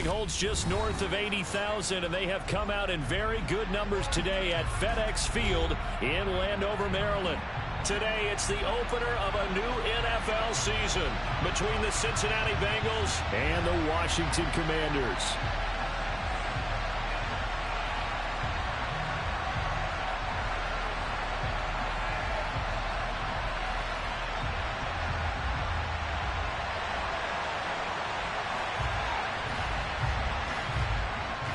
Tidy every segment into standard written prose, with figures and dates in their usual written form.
building holds just north of 80,000, and they have come out in very good numbers today at FedEx Field in Landover, Maryland. Today, it's the opener of a new NFL season between the Cincinnati Bengals and the Washington Commanders.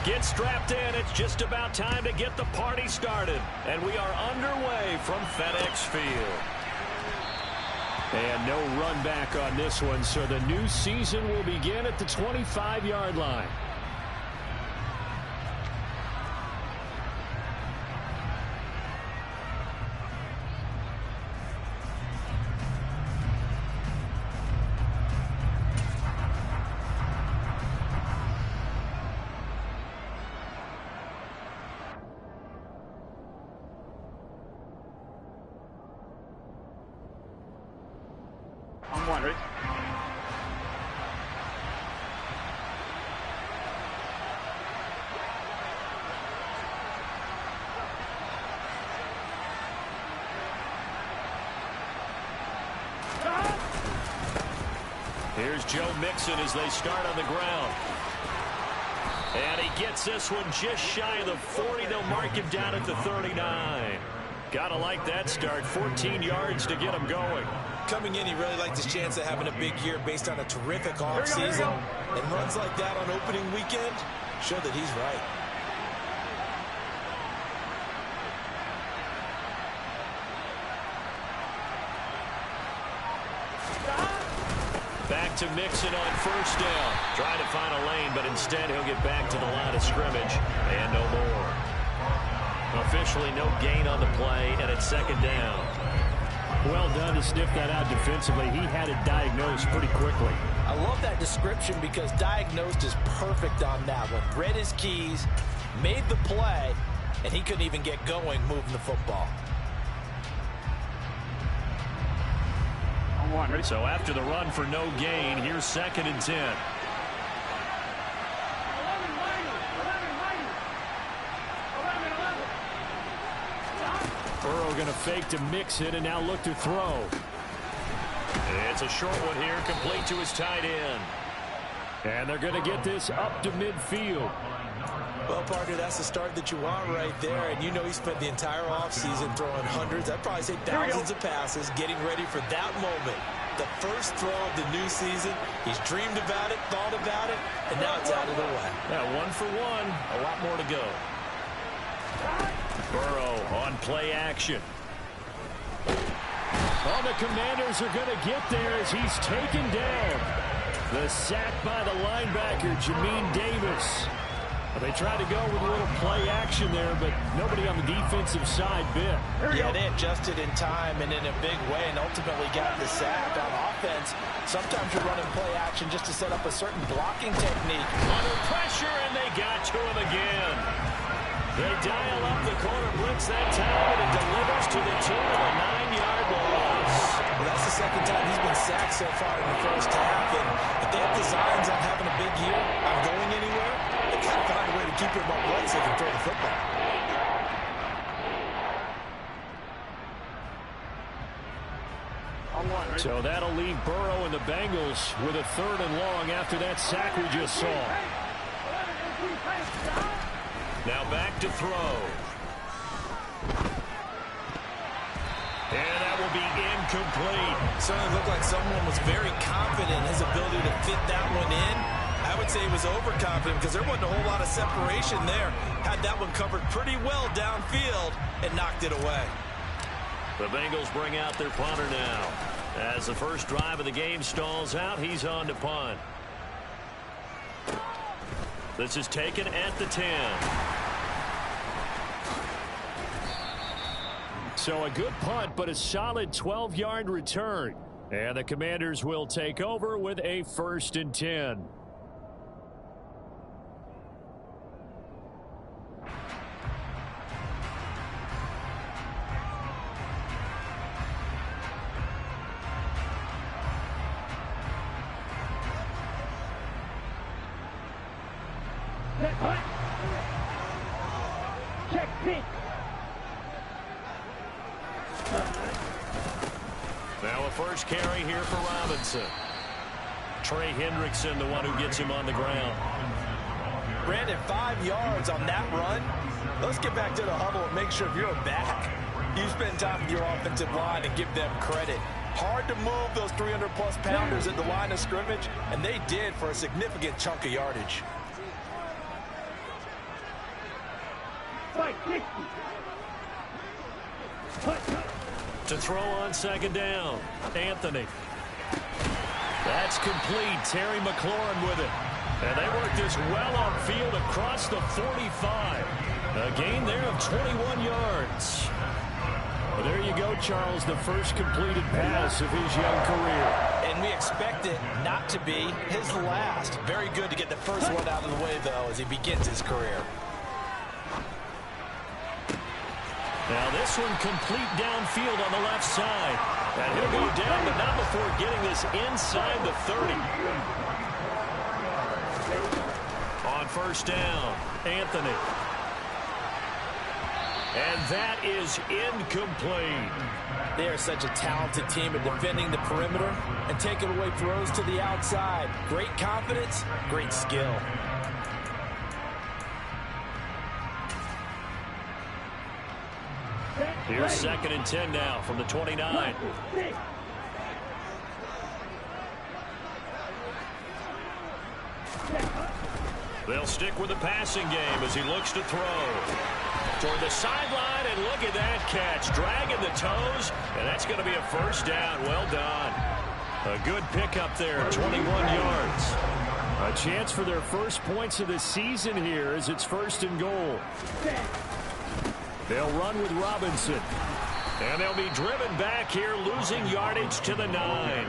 Get strapped in. It's just about time to get the party started. And we are underway from FedEx Field. And no run back on this one, so the new season will begin at the 25-yard line. Here's Joe Mixon as they start on the ground. And he gets this one just shy of the 40. They'll mark him down at the 39. Gotta like that start. 14 yards to get him going. Coming in, he really liked his chance of having a big year based on a terrific offseason. And runs like that on opening weekend show that he's right. Back to Mixon on first down. Trying to find a lane, but instead he'll get back to the line of scrimmage. And no more. Officially no gain on the play, and it's second down. Well done to sniff that out defensively. He had it diagnosed pretty quickly. I love that description because diagnosed is perfect on that one. Read his keys, made the play, and he couldn't even get going moving the football. So after the run for no gain, here's 2nd and 10. Burrow going to fake to Mixon and now look to throw. It's a short one here, complete to his tight end. And they're going to get this up to midfield. Well, partner, that's the start that you want right there. And you know he spent the entire offseason throwing hundreds, I'd probably say thousands of passes, getting ready for that moment. The first throw of the new season. He's dreamed about it, thought about it, and now it's out of the way. Yeah, 1 for 1. A lot more to go. Burrow on play action. Oh, the Commanders are going to get there as he's taken down. The sack by the linebacker, Jamin Davis. They tried to go with a little play action there, but nobody on the defensive side bit. Yeah, they adjusted in time and in a big way and ultimately got the sack. On offense, sometimes you're running play action just to set up a certain blocking technique. Under pressure, and they got to him again. They dial up the corner blitz that time, and it delivers to the tune of a 9-yard loss. Well, that's the second time he's been sacked so far in the first half, and if they have designs on having a big year, on going anywhere, they got to find a way to keep him upright so they can throw the football. So that'll leave Burrow and the Bengals with a 3rd and long after that sack we just saw. Now back to throw. And that will be incomplete. Certainly looked like someone was very confident in his ability to fit that one in. I would say he was overconfident because there wasn't a whole lot of separation there. Had that one covered pretty well downfield and knocked it away. The Bengals bring out their punter now. As the first drive of the game stalls out, he's on to punt. This is taken at the 10. So a good punt, but a solid 12-yard return. And the Commanders will take over with a 1st and 10. Check pitch. Now a first carry here for Robinson. Trey Hendrickson, the one who gets him on the ground. Brandon, 5 yards on that run. Let's get back to the huddle and make sure if you're back, you spend time with your offensive line and give them credit. Hard to move those 300-plus pounders at the line of scrimmage, and they did for a significant chunk of yardage. To throw on second down, Anthony. That's complete. Terry McLaurin with it. And they work this well upfield across the 45. A gain there of 21 yards. Well, there you go, Charles, the first completed pass of his young career. And we expect it not to be his last. Very good to get the first one out of the way, though, as he begins his career. Now this one complete downfield on the left side. And he'll go down, but not before getting this inside the 30. On first down, Anthony. And that is incomplete. They are such a talented team at defending the perimeter and taking away throws to the outside. Great confidence, great skill. Here's 2nd and 10 now from the 29. They'll stick with the passing game as he looks to throw. Toward the sideline, and look at that catch. Dragging the toes, and that's going to be a first down. Well done. A good pickup there, 21 yards. A chance for their first points of the season here as it's 1st and goal. They'll run with Robinson. And they'll be driven back here, losing yardage to the 9.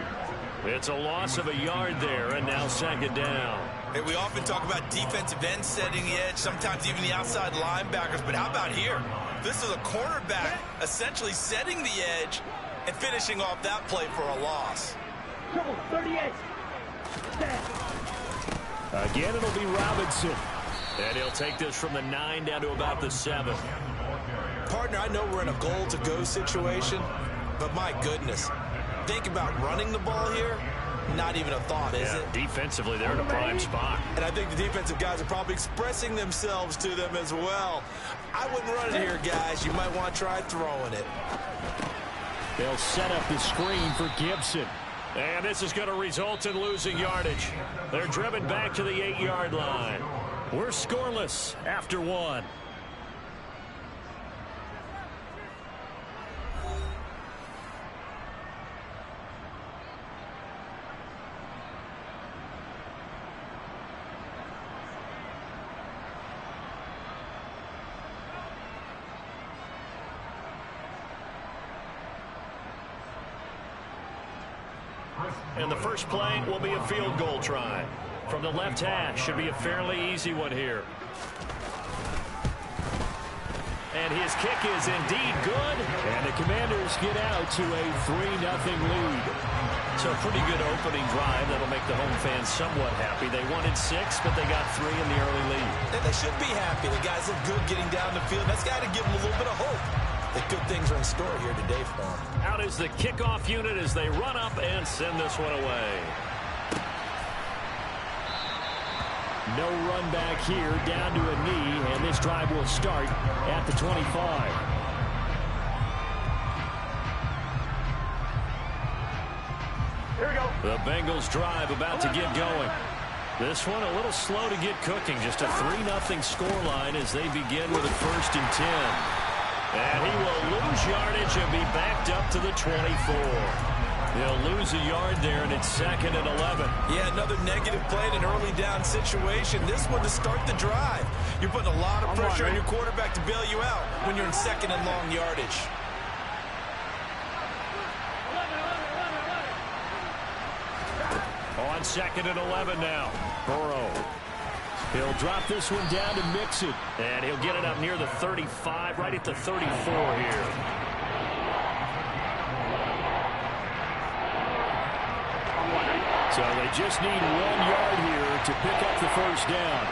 It's a loss of a yard there, and now 2nd down. Hey, we often talk about defensive ends setting the edge, sometimes even the outside linebackers. But how about here? This is a cornerback essentially setting the edge and finishing off that play for a loss. 38. Again, it'll be Robinson. And he'll take this from the 9 down to about the 7. Partner, I know we're in a goal-to-go situation, but my goodness, think about running the ball here. Not even a thought, is it? Defensively, they're in a prime spot. And I think the defensive guys are probably expressing themselves to them as well. I wouldn't run it here, guys. You might want to try throwing it. They'll set up the screen for Gibson. And this is going to result in losing yardage. They're driven back to the 8-yard line. We're scoreless after 1. And the first play will be a field goal try. From the left hash, should be a fairly easy one here. And his kick is indeed good. And the Commanders get out to a 3-0 lead. So a pretty good opening drive that'll make the home fans somewhat happy. They wanted 6, but they got 3 in the early lead. And they should be happy. The guys look good getting down the field. That's got to give them a little bit of hope that good things are in store here today for them. Out is the kickoff unit as they run up and send this one away. No run back here, down to a knee, and this drive will start at the 25. Here we go. The Bengals drive about to get going. This one a little slow to get cooking. Just a 3-0 scoreline as they begin with a 1st and 10. And he will lose yardage and be backed up to the 24. They'll lose a yard there, and it's 2nd and 11. Yeah, another negative play in an early down situation. This one to start the drive. You're putting a lot of pressure on your quarterback to bail you out when you're in 2nd and long yardage. On 2nd and 11 now. Burrow. He'll drop this one down to Mixon. And he'll get it up near the 35, right at the 34 here. So they just need 1 yard here to pick up the first down.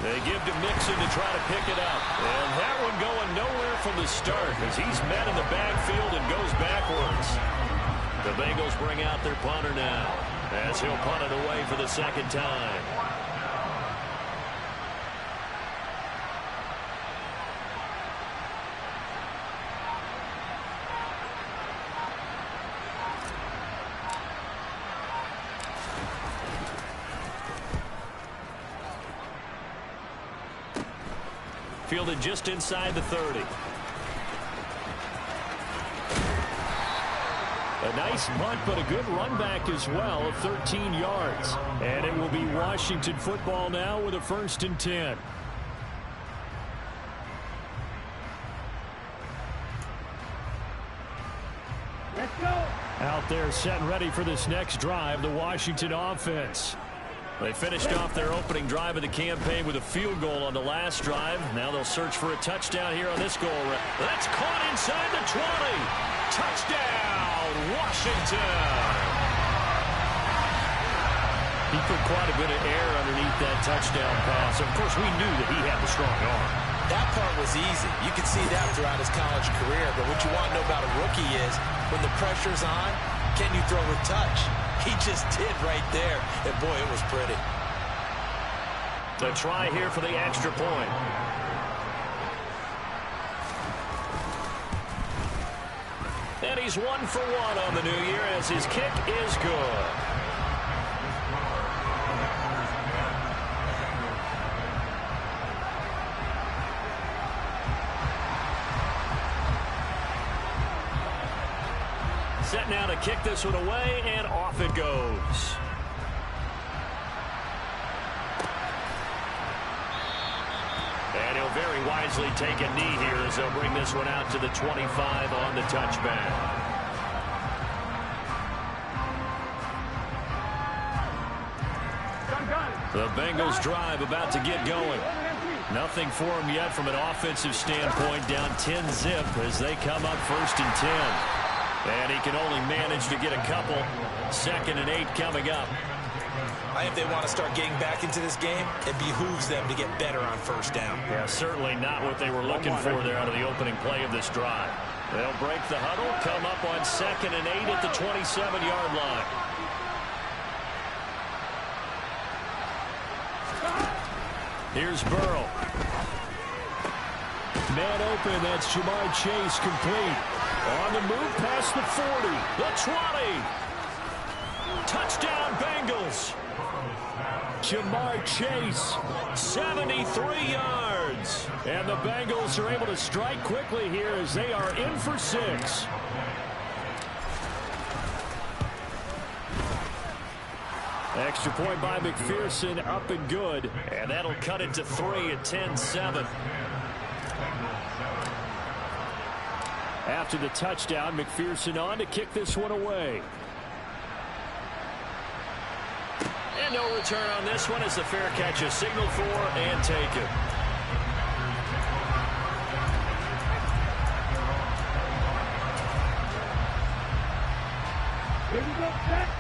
They give to Mixon to try to pick it up. And that one going nowhere from the start as he's met in the backfield and goes backwards. The Bengals bring out their punter now as he'll punt it away for the second time. Fielded just inside the 30. A nice punt, but a good run back as well of 13 yards. And it will be Washington football now with a 1st and 10. Let's go. Out there set and ready for this next drive, the Washington offense. They finished off their opening drive of the campaign with a field goal on the last drive. Now they'll search for a touchdown here on this goal. That's caught inside the 20. Touchdown, Washington. He put quite a bit of air underneath that touchdown pass. Of course, we knew that he had the strong arm. That part was easy. You could see that throughout his college career. But what you want to know about a rookie is when the pressure's on, can you throw with touch? He just did right there. And, boy, it was pretty. The try here for the extra point. And he's 1 for 1 on the new year as his kick is good. Set now to kick this one away, and off it goes. And he'll very wisely take a knee here as they'll bring this one out to the 25 on the touchback. The Bengals drive about to get going. Nothing for them yet from an offensive standpoint, down 10-zip as they come up 1st and 10. And he can only manage to get a couple. 2nd and 8 coming up. I think if they want to start getting back into this game, it behooves them to get better on 1st down. Yeah, certainly not what they were looking for there out of the opening play of this drive. They'll break the huddle, come up on 2nd and 8 at the 27-yard line. Here's Burrow. Man open, that's Ja'Marr Chase complete. On the move past the 40, the 20. Touchdown Bengals. Ja'Marr Chase, 73 yards. And the Bengals are able to strike quickly here as they are in for 6. Extra point by McPherson, up and good. And that'll cut it to 3 at 10-7. After the touchdown, McPherson on to kick this one away. And no return on this one as the fair catch is signaled for and taken.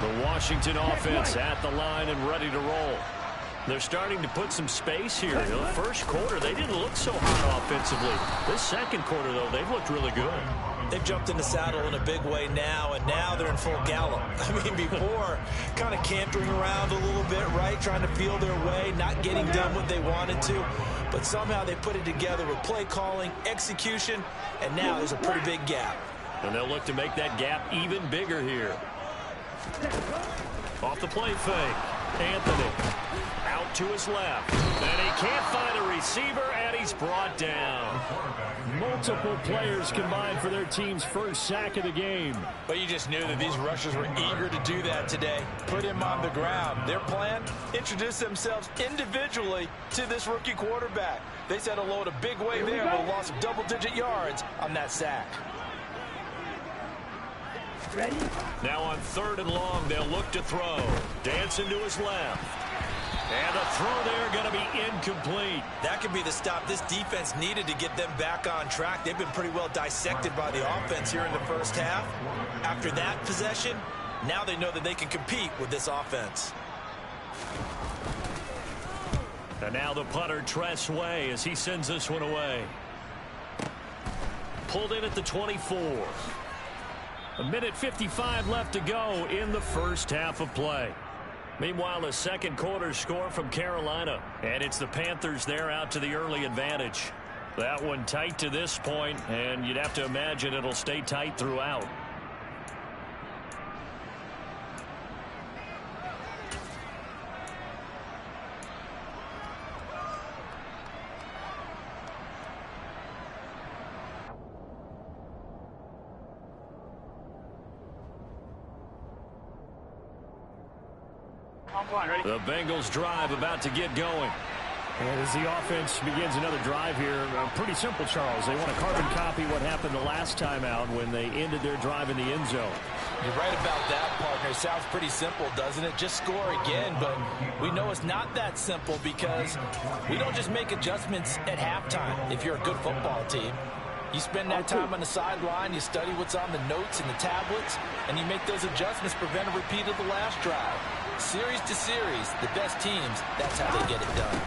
The Washington offense at the line and ready to roll. They're starting to put some space here. In the first quarter, they didn't look so hot offensively. This second quarter, though, they've looked really good. They've jumped in the saddle in a big way now, and now they're in full gallop. I mean, before, kind of cantering around a little bit, right? Trying to feel their way, not getting done what they wanted to. But somehow they put it together with play calling, execution, and now there's a pretty big gap. And they'll look to make that gap even bigger here. Off the play fake. Anthony out to his left. And he can't find a receiver, and he's brought down. Multiple players combined for their team's first sack of the game. But you just knew that these rushers were eager to do that today. Put him on the ground. Their plan, introduce themselves individually to this rookie quarterback. They said hello in a big way there with a loss of double-digit yards on that sack. Ready? Now on 3rd and long, they'll look to throw. Dancing to his left. And the throw there going to be incomplete. That could be the stop this defense needed to get them back on track. They've been pretty well dissected by the offense here in the first half. After that possession, now they know that they can compete with this offense. And now the punter, Tress Way, as he sends this one away. Pulled in at the 24. 1:55 left to go in the first half of play. Meanwhile, a second quarter score from Carolina. And it's the Panthers there out to the early advantage. That one tight to this point, and you'd have to imagine it'll stay tight throughout. The Bengals drive about to get going. And as the offense begins another drive here, pretty simple, Charles. They want to carbon copy what happened the last time out when they ended their drive in the end zone. You're right about that, partner. It sounds pretty simple, doesn't it? Just score again, but we know it's not that simple because we don't just make adjustments at halftime if you're a good football team. You spend that time on the sideline, you study what's on the notes and the tablets, and you make those adjustments, prevent a repeat of the last drive. Series to series, the best teams, that's how they get it done.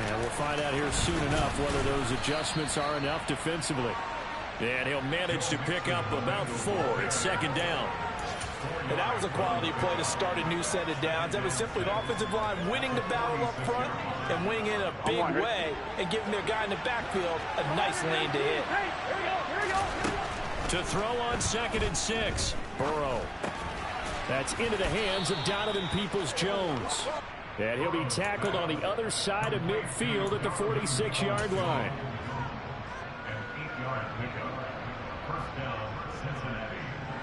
And we'll find out here soon enough whether those adjustments are enough defensively. And he'll manage to pick up about 4. It's second down. And that was a quality play to start a new set of downs. That was simply an offensive line winning the battle up front and winning in a big way and giving their guy in the backfield a nice lane to hit. To throw on 2nd and 6. Burrow. That's into the hands of Donovan Peoples-Jones. And he'll be tackled on the other side of midfield at the 46-yard line.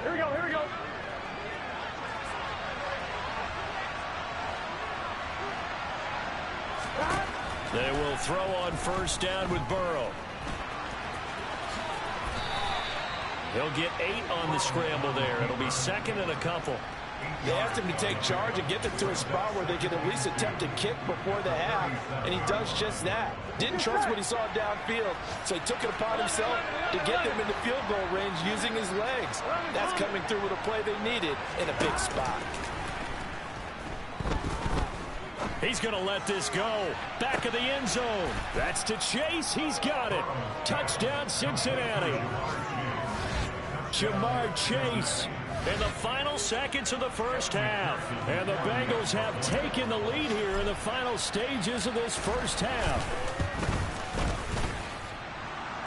Here we go, here we go. They will throw on first down with Burrow. He'll get 8 on the scramble there. It'll be 2nd and a couple. They asked him to take charge and get them to a spot where they could at least attempt a kick before the half, and he does just that. Didn't trust what he saw downfield, so he took it upon himself to get them into field goal range using his legs. That's coming through with a play they needed in a big spot. He's going to let this go. Back of the end zone. That's to Chase. He's got it. Touchdown, Cincinnati. Jamar Chase. In the final seconds of the first half. And the Bengals have taken the lead here in the final stages of this first half.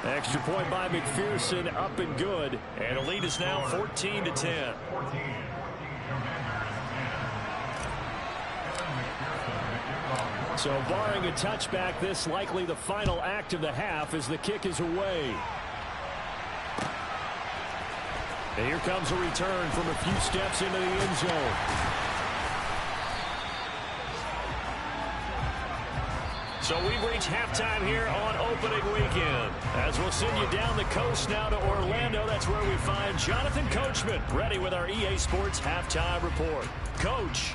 Extra point by McPherson, up and good. And the lead is now 14-10. So barring a touchback, this likely the final act of the half as the kick is away. And here comes a return from a few steps into the end zone. So we've reached halftime here on opening weekend. As we'll send you down the coast now to Orlando, that's where we find Jonathan Coachman, ready with our EA Sports Halftime Report. Coach.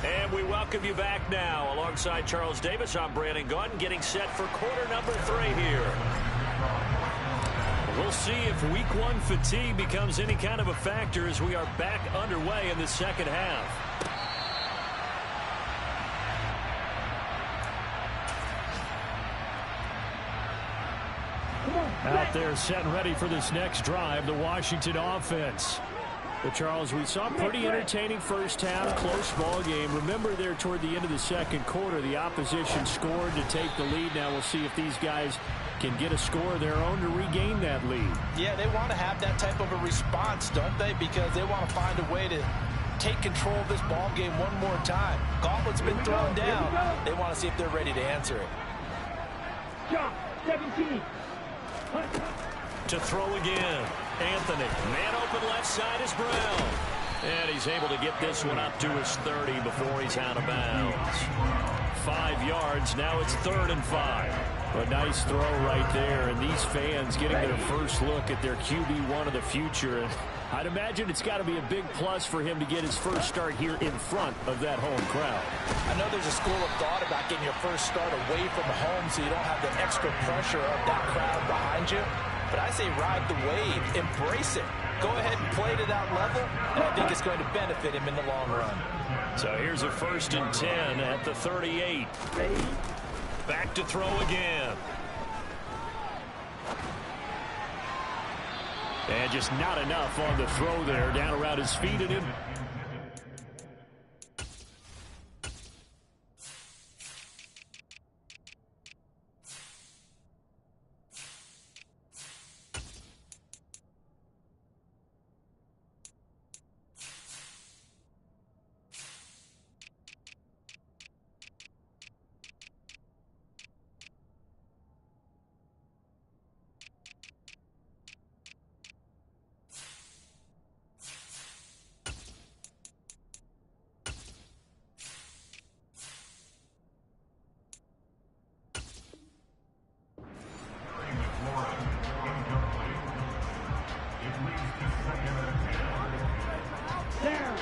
And we welcome you back now. Alongside Charles Davis, I'm Brandon Gaudin, getting set for quarter number 3 here. We'll see if week 1 fatigue becomes any kind of a factor as we are back underway in the second half. Out there set and ready for this next drive, the Washington offense. But, Charles, we saw a pretty entertaining first half, close ball game. Remember there toward the end of the second quarter, the opposition scored to take the lead. Now we'll see if these guys can get a score of their own to regain that lead. Yeah, they want to have that type of a response, don't they? Because they want to find a way to take control of this ball game one more time. Gauntlet's been thrown down. They want to see if they're ready to answer it. Jump, 17. To throw again. Anthony. Man open left side is Brown. And he's able to get this one up to his 30 before he's out of bounds. 5 yards. Now it's 3rd and 5. A nice throw right there. And these fans getting their first look at their QB1 of the future. And I'd imagine it's got to be a big plus for him to get his first start here in front of that home crowd. I know there's a school of thought about getting your first start away from home so you don't have the extra pressure of that crowd behind you. But I say ride the wave, embrace it. go ahead and play to that level, and I think it's going to benefit him in the long run. So here's a 1st and 10 at the 38. Back to throw again. And just not enough on the throw there, down around his feet and in.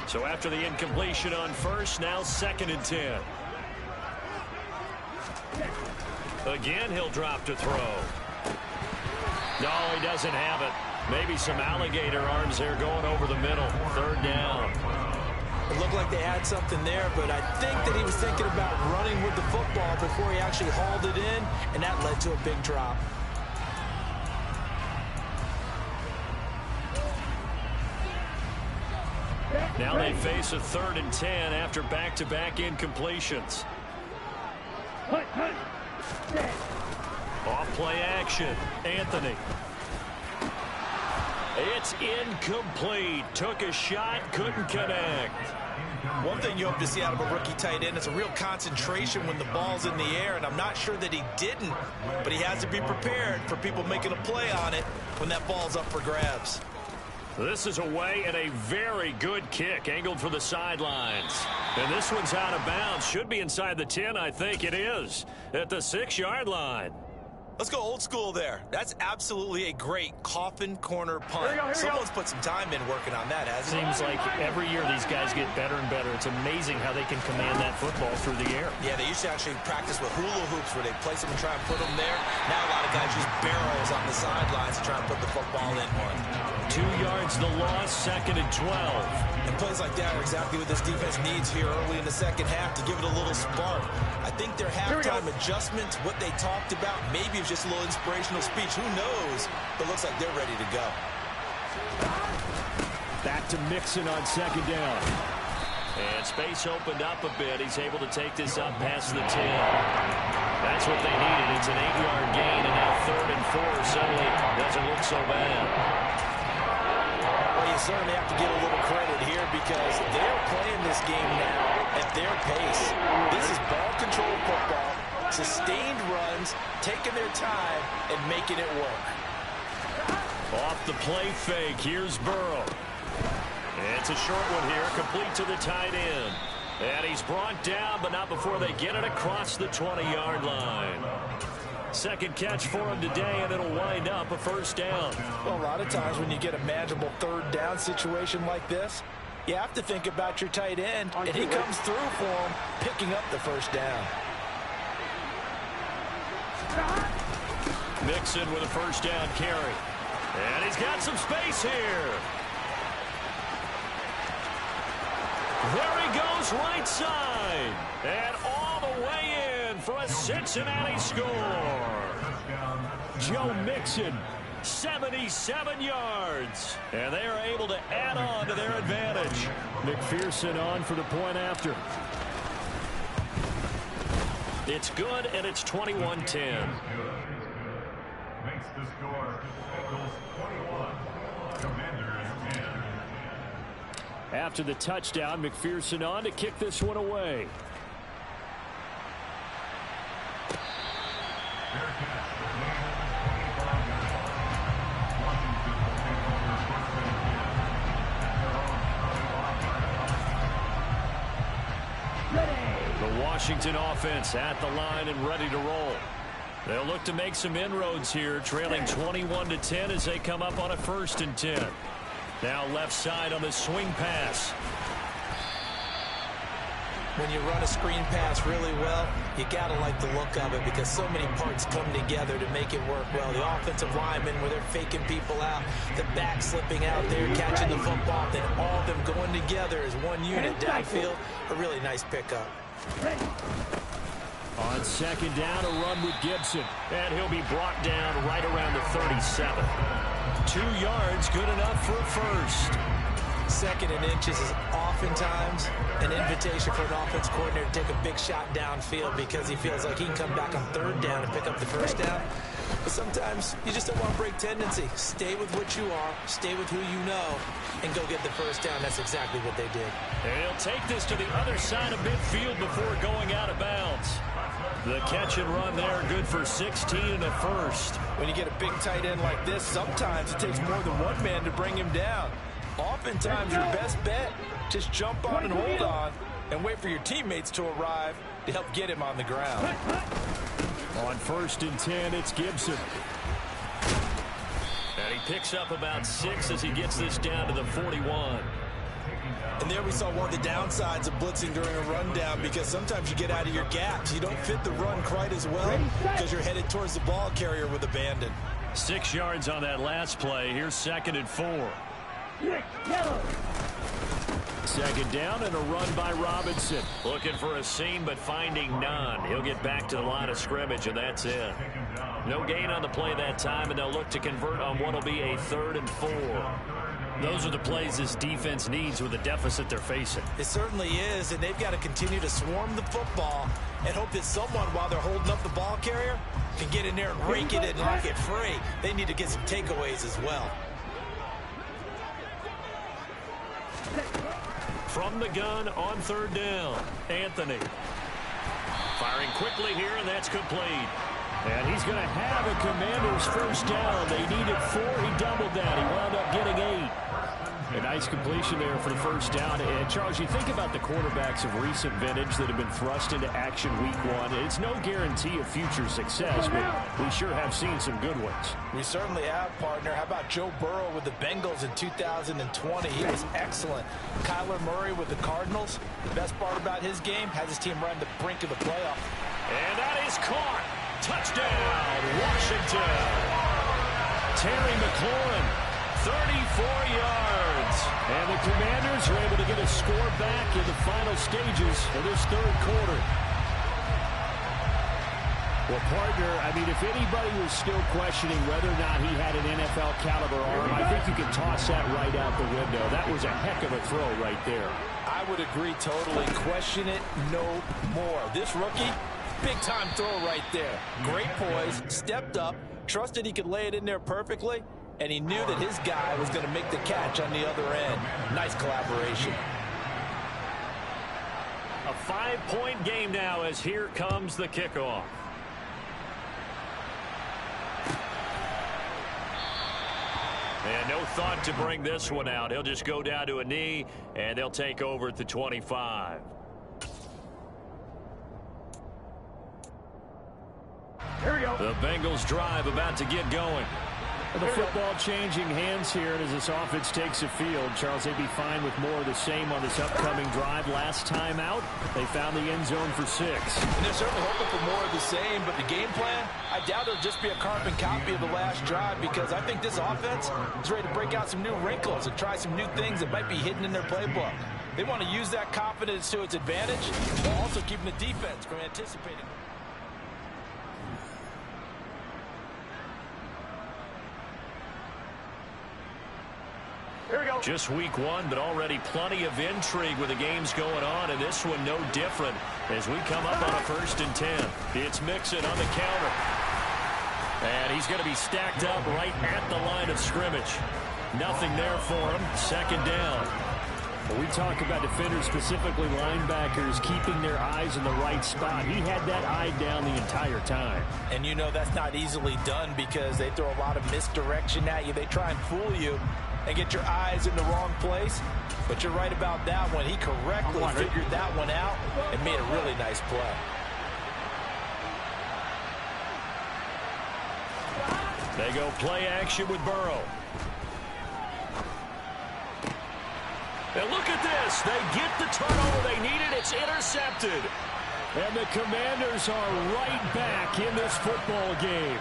So after the incompletion on first, now 2nd and 10. Again, he'll drop to throw. No, he doesn't have it. Maybe some alligator arms there going over the middle. 3rd down. It looked like they had something there, but I think that he was thinking about running with the football before he actually hauled it in, and that led to a big drop. Now they face a 3rd and 10 after back-to-back incompletions. Off play action. Anthony. It's incomplete. Took a shot, couldn't connect. One thing you hope to see out of a rookie tight end is a real concentration when the ball's in the air, and I'm not sure that he didn't, but he has to be prepared for people making a play on it when that ball's up for grabs. This is away and a very good kick angled for the sidelines. And this one's out of bounds. Should be inside the 10, I think it is. At the 6-yard line. Let's go old school there. That's absolutely a great coffin corner punt. Someone's put some time in working on that, hasn't it? Seems like every year these guys get better and better. It's amazing how they can command that football through the air. Yeah, they used to actually practice with hula hoops where they place them and try and put them there. Now a lot of guys use barrels on the sidelines to try and put the football in one. 2 yards the loss, 2nd and 12. And plays like that are exactly what this defense needs here early in the second half to give it a little spark. I think their halftime adjustments, what they talked about, maybe it's just a little inspirational speech. Who knows? But looks like they're ready to go. Back to Mixon on 2nd down. And space opened up a bit. He's able to take this up past the 10. That's what they needed. It's an 8-yard gain, and now 3rd and 4 suddenly doesn't look so bad. Well, you certainly have to give a little credit here because they're playing this game now at their pace. This is ball control football, sustained runs, taking their time and making it work. Off the play fake, here's Burrow. It's a short one here, complete to the tight end. And he's brought down, but not before they get it across the 20-yard line. 2nd catch for him today, and it'll wind up a 1st down. Well, a lot of times when you get a manageable 3rd down situation like this, you have to think about your tight end, and he comes through for him, picking up the 1st down. Mixon with a 1st down carry. And he's got some space here. There he goes, right side. And all the way in for a Cincinnati score. Joe Mixon, 77 yards. And they are able to add on to their advantage. McPherson on for the point after. It's good, and it's 21-10. Makes the score Eagles 21, Commanders 10. After the touchdown, McPherson on to kick this one away. The Washington offense at the line and ready to roll. They'll look to make some inroads here, trailing 21-10 as they come up on a 1st and 10. Now left side on the swing pass. When you run a screen pass really well, you got to like the look of it because so many parts come together to make it work well. The offensive linemen, where they're faking people out, the back slipping out there, catching the football, then all of them going together as one unit downfield. A really nice pickup. On second down, a run with Gibson. And he'll be brought down right around the 37. 2 yards, good enough for a first. Second and inches is oftentimes an invitation for an offense coordinator to take a big shot downfield because he feels like he can come back on third down and pick up the first down. But sometimes you just don't want to break tendency. Stay with what you are, stay with who you know, and go get the first down. That's exactly what they did. And he'll take this to the other side of midfield before going out of bounds. The catch and run there, good for 16 and a first. When you get a big tight end like this, sometimes it takes more than one man to bring him down. Oftentimes, your best bet, just jump on and hold on and wait for your teammates to arrive to help get him on the ground. On 1st and 10, it's Gibson. And he picks up about 6 as he gets this down to the 41. And there we saw one of the downsides of blitzing during a rundown because sometimes you get out of your gaps. You don't fit the run quite as well because you're headed towards the ball carrier with abandon. 6 yards on that last play. Here's 2nd and 4. Second down and a run by Robinson. Looking for a seam, but finding none. He'll get back to the line of scrimmage, and that's it. No gain on the play that time, and they'll look to convert on what will be a 3rd and 4. Those are the plays this defense needs with the deficit they're facing. It certainly is, and they've got to continue to swarm the football and hope that someone, while they're holding up the ball carrier, can get in there and rake it and knock it free. They need to get some takeaways as well. From the gun on 3rd down, Anthony. Firing quickly here, and that's complete. And he's going to have a Commanders first down. They needed 4. He doubled that. He wound up getting 8. A nice completion there for the first down. And, Charles, you think about the quarterbacks of recent vintage that have been thrust into action week 1. It's no guarantee of future success, but we sure have seen some good ones. We certainly have, partner. How about Joe Burrow with the Bengals in 2020? He was excellent. Kyler Murray with the Cardinals. The best part about his game, has his team right on the brink of the playoff. And that is caught. Touchdown, Washington. Terry McLaurin, 34 yards. And the Commanders are able to get a score back in the final stages of this 3rd quarter. Well, partner, I mean, if anybody was still questioning whether or not he had an NFL caliber arm, I think you can toss that right out the window. That was a heck of a throw right there. I would agree totally. Question it no more. This rookie, big-time throw right there. Great poise, stepped up, trusted he could lay it in there perfectly, and he knew that his guy was going to make the catch on the other end. Nice collaboration. A 5-point game now as here comes the kickoff. And no thought to bring this one out. He'll just go down to a knee, and they'll take over at the 25. Here we go. The Bengals drive about to get going. The football changing hands here, and as this offense takes the field, Charles, they'd be fine with more of the same on this upcoming drive. Last time out, they found the end zone for 6. And they're certainly hoping for more of the same, but the game plan, I doubt it'll just be a carbon copy of the last drive because I think this offense is ready to break out some new wrinkles and try some new things that might be hidden in their playbook. They want to use that confidence to its advantage while also keeping the defense from anticipating. Here we go. Just week 1, but already plenty of intrigue with the games going on, and this one no different as we come up on a 1st and 10. It's Mixon on the counter. And he's going to be stacked up right at the line of scrimmage. Nothing there for him. 2nd down. We talk about defenders, specifically linebackers, keeping their eyes in the right spot. He had that eye down the entire time. And you know that's not easily done because they throw a lot of misdirection at you. They try and fool you and get your eyes in the wrong place. But you're right about that one. He correctly figured that one out and made a really nice play. They go play action with Burrow. And look at this. They get the turnover they needed. It's intercepted. And the Commanders are right back in this football game.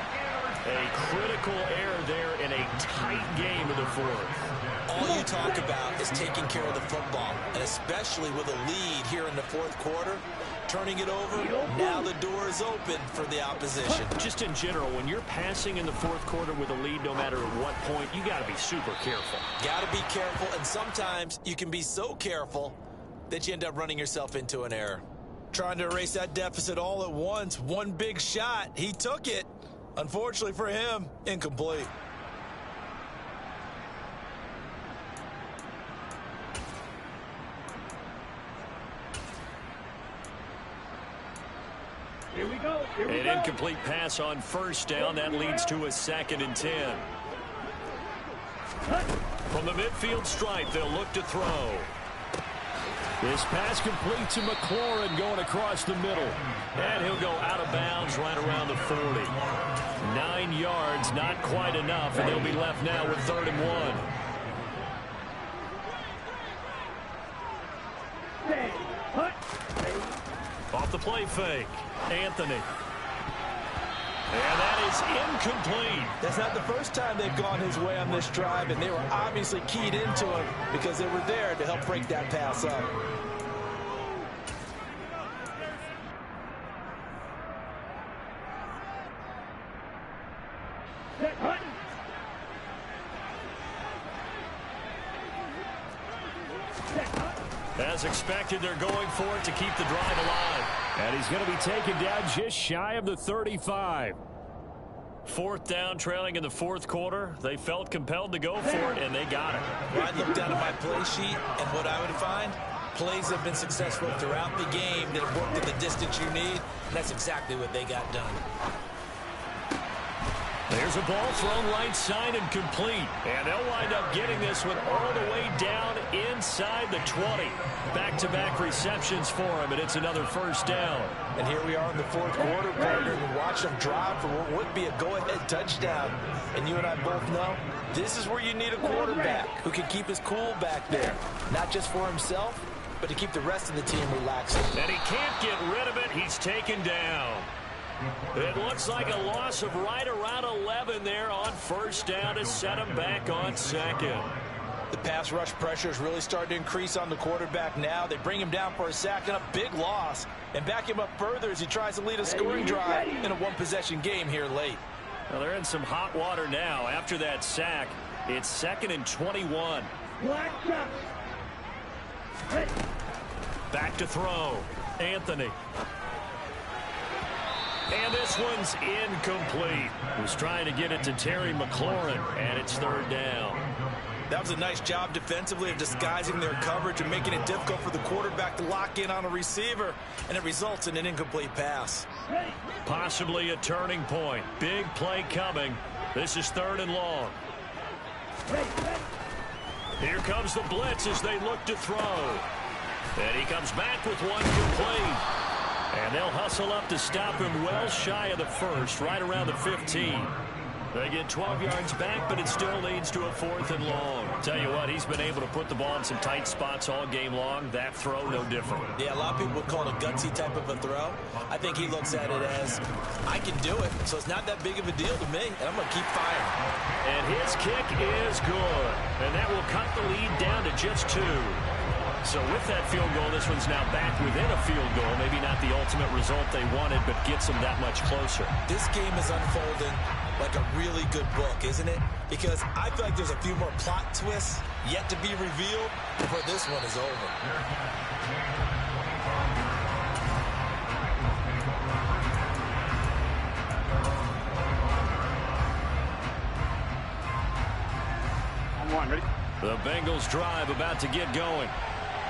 A critical error there in a tight game in the fourth. All you talk about is taking care of the football, and especially with a lead here in the fourth quarter, turning it over, now the door is open for the opposition. Just in general, when you're passing in the fourth quarter with a lead, no matter at what point, you got to be super careful. Got to be careful, and sometimes you can be so careful that you end up running yourself into an error. Trying to erase that deficit all at once, one big shot, he took it. Unfortunately for him, incomplete. Here we go. An incomplete pass on first down. That leads to a 2nd and 10. From the midfield stripe, they'll look to throw. This pass complete to McLaurin going across the middle. And he'll go out of bounds right around the 40. 9 yards, not quite enough, and they'll be left now with 3rd and 1. Off the play fake. Anthony. And that is incomplete. That's not the first time they've gone his way on this drive, and they were obviously keyed into him because they were there to help break that pass up. As expected, they're going for it to keep the drive alive. And he's going to be taken down just shy of the 35. 4th down, trailing in the fourth quarter. They felt compelled to go for it, and they got it. Well, I look down at my play sheet, and what I would find, plays have been successful throughout the game that have worked at the distance you need, and that's exactly what they got done. There's a ball thrown right side and complete. And they'll wind up getting this one all the way down inside the 20. Back-to-back receptions for him, and it's another 1st down. And here we are in the fourth quarter, partner, and watch them drive for what would be a go-ahead touchdown. And you and I both know this is where you need a quarterback who can keep his cool back there. Not just for himself, but to keep the rest of the team relaxed. And he can't get rid of it. He's taken down. It looks like a loss of right around 11 there on 1st down to set him back on 2nd. The pass rush pressure is really starting to increase on the quarterback now. They bring him down for a sack and a big loss, and back him up further as he tries to lead a scoring drive in a one-possession game here late. Well, they're in some hot water now. After that sack, it's 2nd and 21. Back to throw. Anthony. And this one's incomplete. Was trying to get it to Terry McLaurin, and it's 3rd down. That was a nice job defensively of disguising their coverage and making it difficult for the quarterback to lock in on a receiver, and it results in an incomplete pass. Possibly a turning point. Big play coming. This is 3rd and long. Here comes the blitz as they look to throw. And he comes back with one complete. And they'll hustle up to stop him well shy of the 1st, right around the 15. They get 12 yards back, but it still leads to a 4th and long. Tell you what, he's been able to put the ball in some tight spots all game long. That throw, no different. Yeah, a lot of people would call it a gutsy type of a throw. I think he looks at it as, I can do it, so it's not that big of a deal to me, and I'm going to keep firing. And his kick is good. And that will cut the lead down to just 2. So with that field goal, this one's now back within a field goal. Maybe not the ultimate result they wanted, but gets them that much closer. This game is unfolding like a really good book, isn't it? Because I feel like there's a few more plot twists yet to be revealed before this one is over. Ready? The Bengals drive about to get going.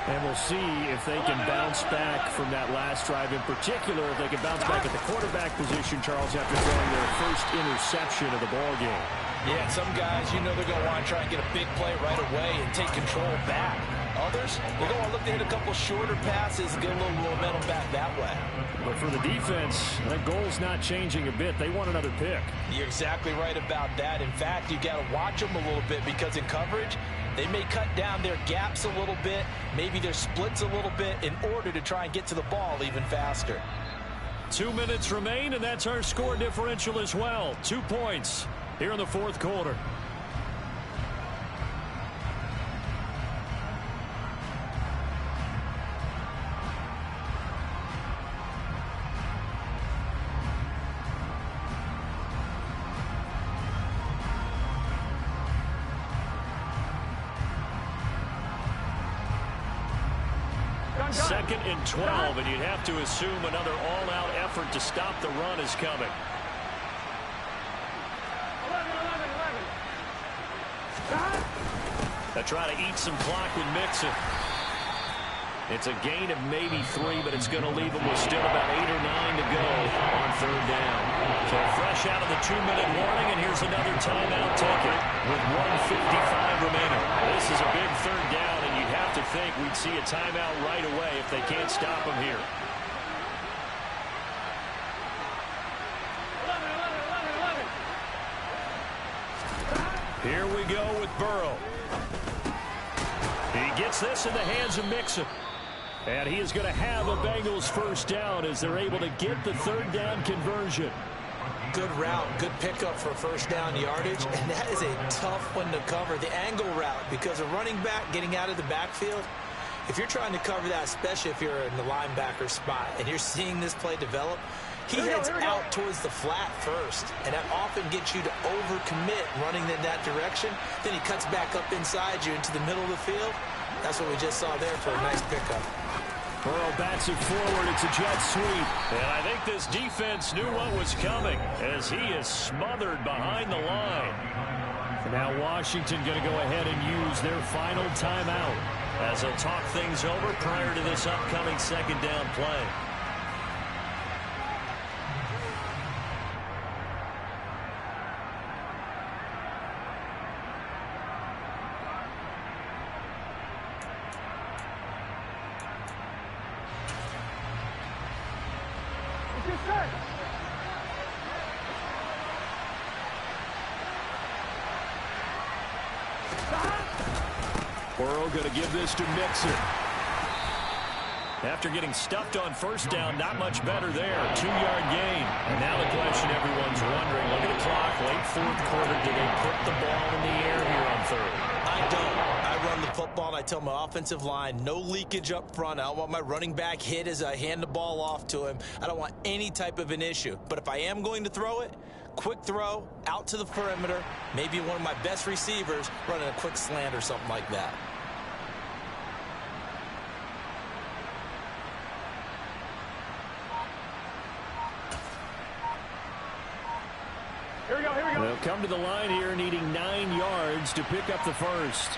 And we'll see if they can bounce back from that last drive in particular, if they can bounce back at the quarterback position, Charles, after throwing their first interception of the ballgame. Yeah, some guys, you know they're going to want to try and get a big play right away and take control back. Others, they're going to look to hit a couple shorter passes and get a little momentum back that way. But for the defense, that goal's not changing a bit. They want another pick. You're exactly right about that. In fact, you got to watch them a little bit because in coverage, they may cut down their gaps a little bit, maybe their splits a little bit in order to try and get to the ball even faster. 2 minutes remain, and that's our score differential as well. 2 points here in the fourth quarter. Second and 12, and you'd have to assume another all-out effort to stop the run is coming. 11. They try to eat some clock with Mixon. It's a gain of maybe 3, but it's going to leave them with still about 8 or 9 to go on third down. So fresh out of the 2-minute warning, and here's another timeout taken with 1:55 remaining. This is a big third down, and you'd have to think we'd see a timeout right away if they can't stop them here. 11. Here we go with Burrow. He gets this in the hands of Mixon. And he is going to have a Bengals first down as they're able to get the third down conversion. Good route, good pickup for first down yardage, and that is a tough one to cover, the angle route, because a running back getting out of the backfield, if you're trying to cover that, especially if you're in the linebacker spot and you're seeing this play develop, he heads out towards the flat first, and that often gets you to overcommit running in that direction. Then he cuts back up inside you into the middle of the field. That's what we just saw there for a nice pickup. Burrow bats it forward. It's a jet sweep. And I think this defense knew what was coming as he is smothered behind the line. And now Washington going to go ahead and use their final timeout as they'll talk things over prior to this upcoming second down play. Burrow going to give this to Mixon. After getting stuffed on first down, not much better there. 2-yard gain. And now the question everyone's wondering, look at the clock, late fourth quarter, do they put the ball in the air here on third? I don't. I run the football, and I tell my offensive line, no leakage up front. I don't want my running back hit as I hand the ball off to him. I don't want any type of an issue. But if I am going to throw it, quick throw, out to the perimeter, maybe one of my best receivers running a quick slant or something like that. Here we go, here we go. They'll come to the line here needing 9 yards to pick up the first.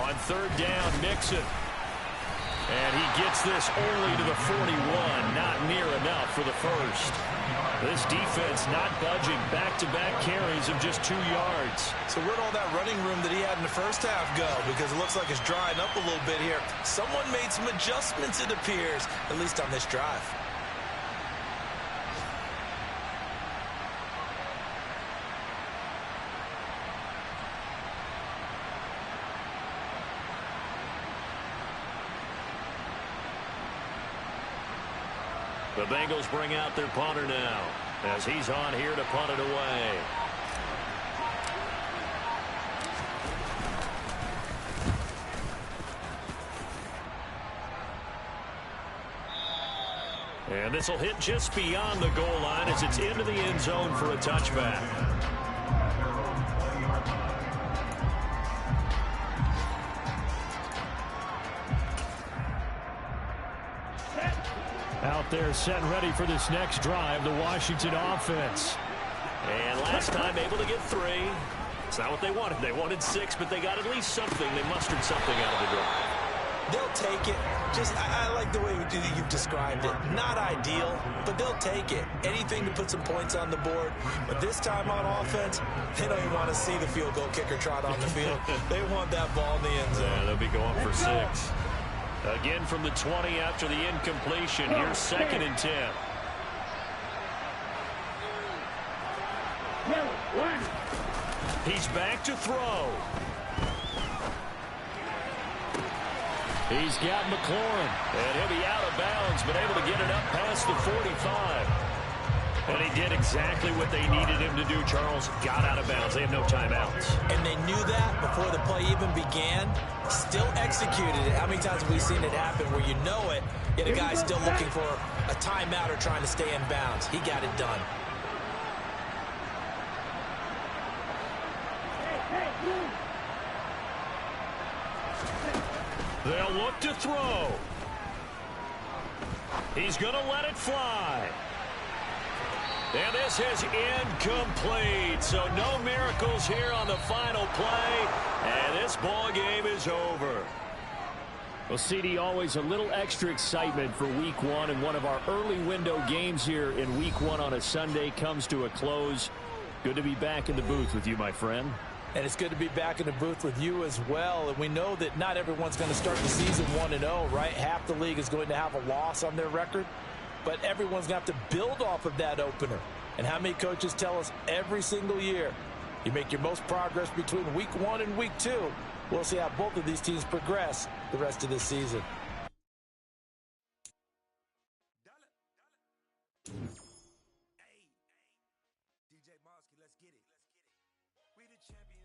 On third down, Mixon. And he gets this only to the 41. Not near enough for the first. This defense not budging. Back-to-back carries of just 2 yards. So where'd all that running room that he had in the first half go? Because it looks like it's drying up a little bit here. Someone made some adjustments, it appears, at least on this drive. The Bengals bring out their punter now as he's on here to punt it away. And this will hit just beyond the goal line as it's into the end zone for a touchback. Out there set and ready for this next drive, the Washington offense. And last time able to get 3. It's not what they wanted. They wanted 6, but they got at least something. They mustered something out of the drive. They'll take it. I like the way you've described it. Not ideal, but they'll take it. Anything to put some points on the board. But this time on offense, they don't even want to see the field goal kicker trot on the field. They want that ball in the end zone. Yeah, they'll be going for 6. Again from the 20 after the incompletion. Here's 2nd and 10. He's back to throw. He's got McLaurin, and he'll be out of bounds, but able to get it up past the 45. And he did exactly what they needed him to do, Charles. Got out of bounds. They have no timeouts. And they knew that before the play even began. Still executed it. How many times have we seen it happen where you know it, yet a guy's still looking for a timeout or trying to stay in bounds? He got it done. They'll look to throw. He's going to let it fly. And this is incomplete. So no miracles here on the final play. And this ball game is over. Well, CD, always a little extra excitement for Week 1. And one of our early window games here in Week 1 on a Sunday comes to a close. Good to be back in the booth with you, my friend. And it's good to be back in the booth with you as well. And we know that not everyone's going to start the season 1-0, right? Half the league is going to have a loss on their record. But everyone's going to have to build off of that opener. And how many coaches tell us every single year, you make your most progress between Week 1 and Week 2. We'll see how both of these teams progress the rest of this season. DJ Mosky, let's get it. We the champions.